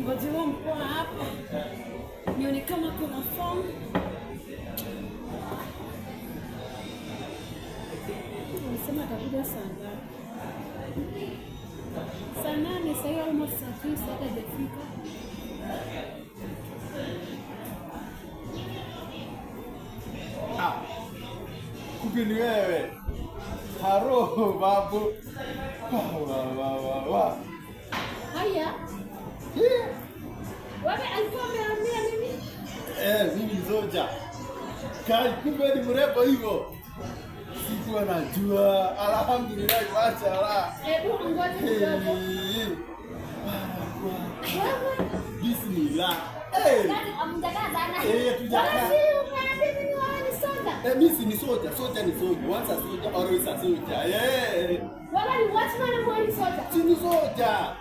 Ngoja mko hapa. Nione kama kuna form. Nasema atakuja saa ngapi? Saa 8, sasa hiyo almost saa 9 hata hajafika. Kupini wewe. Haro babu. Wa. Haya. Wewe alikuwa ameambia nini? Mimi Soja. Kai kumbe ni mrembo hivyo. Sikuwa najua. Alhamdulillah mashallah. Hebu ngoja kidogo. Bismillah. Nani amjakaa sana? Tujakaa. Mimi ni Soja. Soja ni Soja. Once a Soja, always a Soja. Wala ni watchman ama ni Soja? Si ni Soja.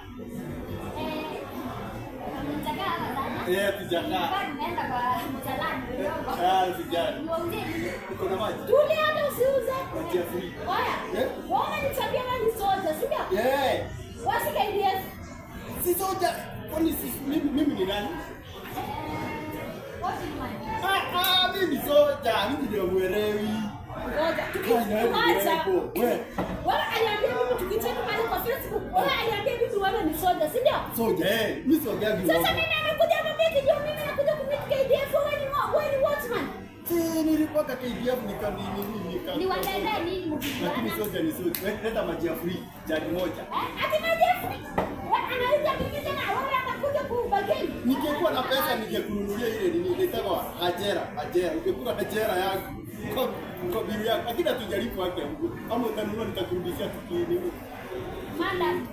Tujakaa. Nenda kwa mtaalamu. Sijali. Uko na maji? Tulia hata usiuze. Maji ya free. Haya. Wewe ni tabia gani Soja? Si ndio? Wasi KDF. Si Soja. Kwani mimi ni nani? Mimi Soja. Mimi ndio mwelewi. Ngoja. Tukiacha. Wewe aliambia mimi tukicheka pale kwa Facebook. Wewe aliambia mimi wewe ni Soja, si ndio? Soja, mimi Soja gani? Sasa mimi nimekuja kumiki ndio mimi nakuja kumiki KDF wewe ni watchman. Nilipata KDF Ni wanaenda nini mkubwa? Lakini Soja ni Soja. Leta maji ya free, jagi moja. Ati maji ya free? Wewe anauza mimi tena wewe anakuja kubageni. Ningekuwa na pesa ningekununulia ile nilisema hajera. Ungekula hajera yangu. Kwa bibi yako. Lakini hatujalipo haki ya Mungu. Ama utanunua nitakurudishia tukini. Madam,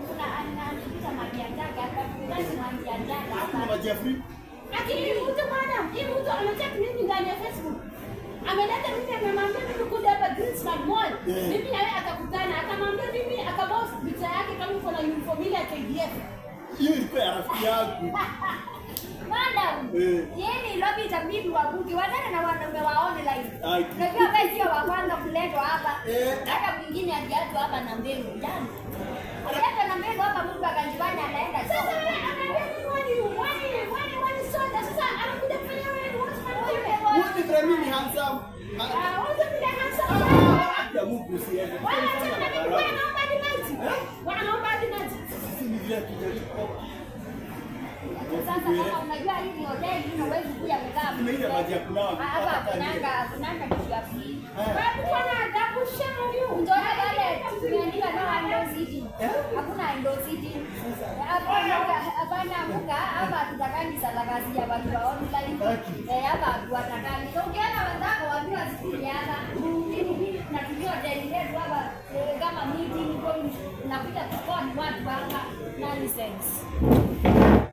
kuna ananiita maji ya jaga hapa. Lazima maji ya jaga hapa. Kuna maji ya free? Lakini mtu madam, mtu anacheka mimi ndani ya Facebook. Ameleta mimi amemwambia mimi kuja hapa Greensmart Mall. Mimi na yeye atakutana, akamwambia mimi akaboss picha yake kama uko na uniform ile ya KDF. Hiyo ilikuwa ya rafiki yangu. Madam, yeye ni lobby itabidi wabuki wadana na wanaume waone live. Najua wewe sio wa kwanza kuletwa hapa. Hata mwingine aliachwa hapa na mbegu jana. Aliachwa na mbegu hapa mtu akajifanya anaenda. Sasa wewe anaambia wani Soja sasa anakuja kufanya wewe ni watchman wewe. Wote kwa mimi handsome. Wote bila handsome. Ya Mungu siende. Wanaomba dinaji. Wanaomba dinaji. Sisi ni vile tujalipo. Sasa kama unajua hii ni hoteli unaweza kuja kukaa. Tumeenda maji ya kunawa. Hapa kunanga kitu ya free. Wapi kuna adabu shemu? Ndio wale tumeandika no window seating. Hakuna window seating. Hapana muka hapa tutakani salakazi ya watu wa online. Hapa tuwatakani. So ukiona wenzako waambiwa sikuli hapa. Na tulio hoteli yetu hapa kama meeting kwa unakuja tukoni watu hapa nonsense.